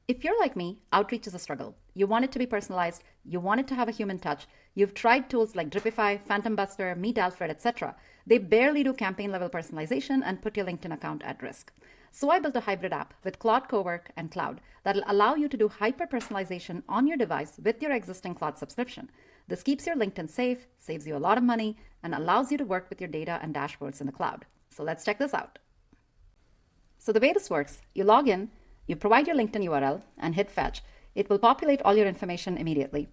If you're like me, outreach is a struggle. You want it to be personalized, you want it to have a human touch. You've tried tools like Dripify, PhantomBuster, Meet Alfred, etc. They barely do campaign level personalization and put your LinkedIn account at risk. So I built a hybrid app with Claude Cowork and Cloud that'll allow you to do hyper personalization on your device with your existing Cloud subscription. This keeps your LinkedIn safe, saves you a lot of money, and allows you to work with your data and dashboards in the cloud. So let's check this out. So the way this works, you log in, you provide your LinkedIn URL and hit fetch. It will populate all your information immediately.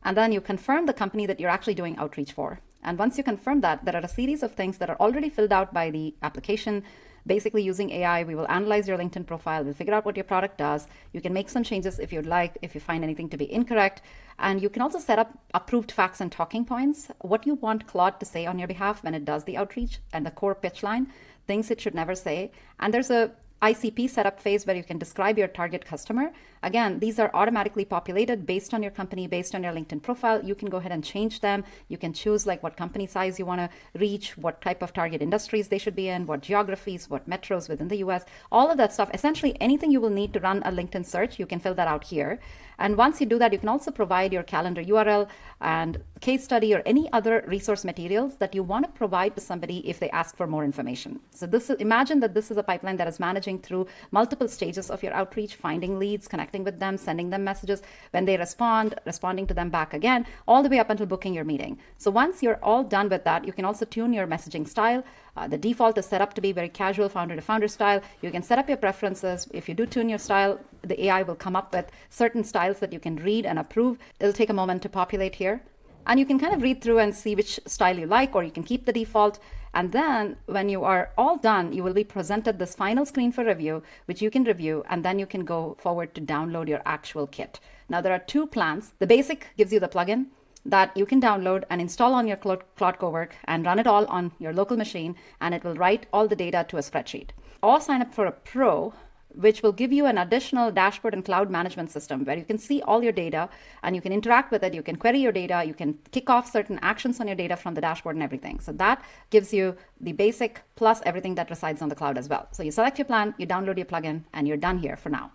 And then you confirm the company that you're actually doing outreach for. And once you confirm that, there are a series of things that are already filled out by the application. Basically, using AI, we will analyze your LinkedIn profile. We'll figure out what your product does. You can make some changes if you'd like, if you find anything to be incorrect. And you can also set up approved facts and talking points, what you want Claude to say on your behalf when it does the outreach, and the core pitch line, things it should never say. And there's a ICP setup phase where you can describe your target customer. Again, these are automatically populated based on your company, based on your LinkedIn profile. You can go ahead and change them. You can choose like what company size you want to reach, what type of target industries they should be in, what geographies, what metros within the US, all of that stuff. Essentially anything you will need to run a LinkedIn search, you can fill that out here. And once you do that, you can also provide your calendar URL and case study or any other resource materials that you want to provide to somebody if they ask for more information. So imagine that this is a pipeline that is managing through multiple stages of your outreach, finding leads, connecting with them, sending them messages. When they respond, responding to them back again, all the way up until booking your meeting. So once you're all done with that, you can also tune your messaging style. The default is set up to be very casual founder to founder style. You can set up your preferences. If you do tune your style, the AI will come up with certain styles that you can read and approve. It'll take a moment to populate here. And you can kind of read through and see which style you like, or you can keep the default. And then when you are all done, you will be presented this final screen for review, which you can review, and then you can go forward to download your actual kit. Now there are two plans. The basic gives you the plugin that you can download and install on your Claude Cowork and run it all on your local machine, and it will write all the data to a spreadsheet. Or sign up for a pro, which will give you an additional dashboard and cloud management system where you can see all your data and you can interact with it. You can query your data. You can kick off certain actions on your data from the dashboard and everything. So that gives you the basic plus everything that resides on the cloud as well. So you select your plan, you download your plugin, and you're done here for now.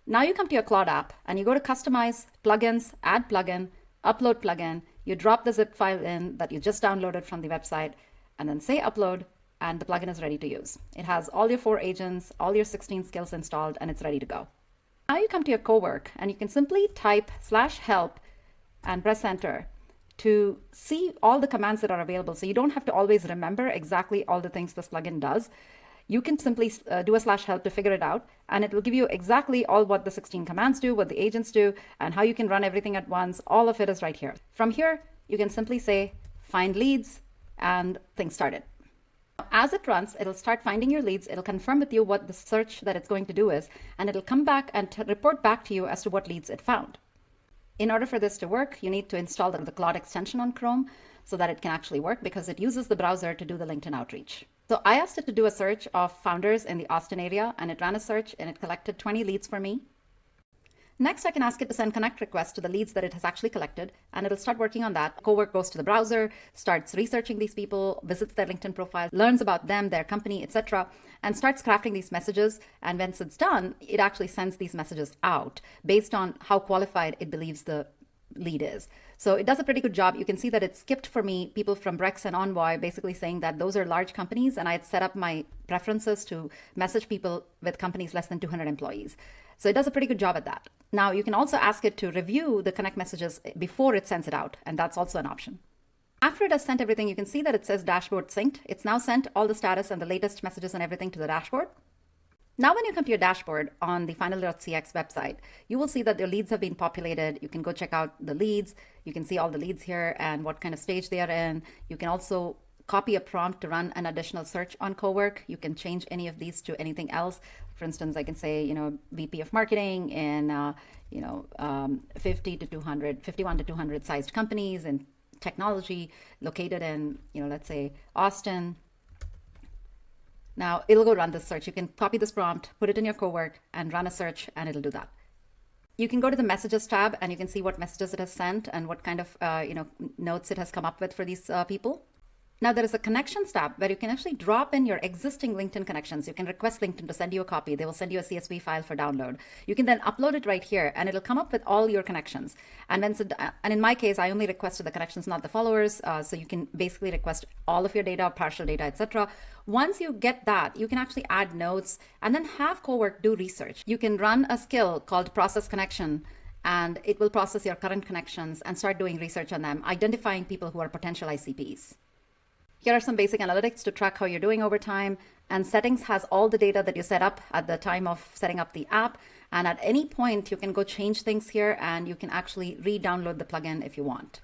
Now you come to your Claude app and you go to customize, plugins, add plugin, upload plugin. You drop the zip file in that you just downloaded from the website and then say upload, and the plugin is ready to use. It has all your 4 agents, all your 16 skills installed, and it's ready to go. Now you come to your Cowork and you can simply type /help and press enter to see all the commands that are available. So you don't have to always remember exactly all the things this plugin does. You can simply do a /help to figure it out, and it will give you exactly all what the 16 commands do, what the agents do, and how you can run everything at once. All of it is right here. From here, you can simply say find leads and things started. As it runs, it'll start finding your leads. It'll confirm with you what the search that it's going to do is, and it'll come back and report back to you as to what leads it found. In order for this to work, you need to install the Claude extension on Chrome so that it can actually work, because it uses the browser to do the LinkedIn outreach. So I asked it to do a search of founders in the Austin area, and it ran a search and it collected 20 leads for me. Next, I can ask it to send connect requests to the leads that it has actually collected, and it'll start working on that. Cowork goes to the browser, starts researching these people, visits their LinkedIn profile, learns about them, their company, etc., and starts crafting these messages. And once it's done, it actually sends these messages out based on how qualified it believes the lead is. So it does a pretty good job. You can see that it skipped for me people from Brex and Envoy, basically saying that those are large companies, and I had set up my preferences to message people with companies less than 200 employees. So it does a pretty good job at that. Now you can also ask it to review the connect messages before it sends it out, and that's also an option. After it has sent everything, you can see that it says dashboard synced. It's now sent all the status and the latest messages and everything to the dashboard. Now when you come to your dashboard on the final.cx website, you will see that your leads have been populated. You can go check out the leads. You can see all the leads here and what kind of stage they are in. You can also copy a prompt to run an additional search on Cowork. You can change any of these to anything else. For instance, I can say, VP of marketing in, 50 to 200, 51 to 200 sized companies in technology located in, let's say Austin. Now it'll go run this search. You can copy this prompt, put it in your Cowork and run a search, and it'll do that. You can go to the messages tab and you can see what messages it has sent and what kind of, notes it has come up with for these people. Now there is a connections tab where you can actually drop in your existing LinkedIn connections. You can request LinkedIn to send you a copy. They will send you a CSV file for download. You can then upload it right here and it'll come up with all your connections. And in my case, I only requested the connections, not the followers. So you can basically request all of your data, partial data, etc. Once you get that, you can actually add notes and then have Cowork do research. You can run a skill called process connection, and it will process your current connections and start doing research on them, identifying people who are potential ICPs. Here are some basic analytics to track how you're doing over time. And settings has all the data that you set up at the time of setting up the app. And at any point, you can go change things here and you can actually re-download the plugin if you want.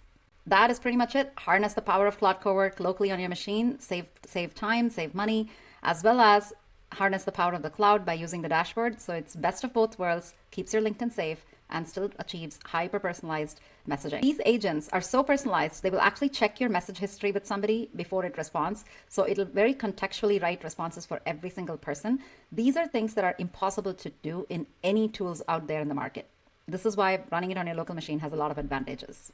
That is pretty much it. Harness the power of Claude Cowork locally on your machine, save time, save money, as well as harness the power of the cloud by using the dashboard. So it's best of both worlds, keeps your LinkedIn safe, and still achieves hyper-personalized messaging. These agents are so personalized, they will actually check your message history with somebody before it responds. So it'll very contextually write responses for every single person. These are things that are impossible to do in any tools out there in the market. This is why running it on your local machine has a lot of advantages.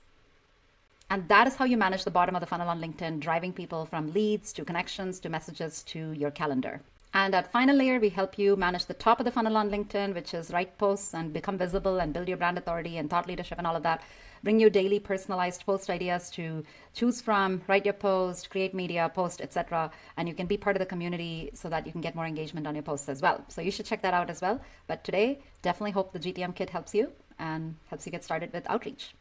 And that is how you manage the bottom of the funnel on LinkedIn, driving people from leads to connections to messages to your calendar. And at final layer, we help you manage the top of the funnel on LinkedIn, which is write posts and become visible and build your brand authority and thought leadership and all of that. Bring you daily personalized post ideas to choose from, write your post, create media, post, etc. And you can be part of the community so that you can get more engagement on your posts as well. So you should check that out as well. But today, definitely hope the GTM kit helps you and helps you get started with outreach.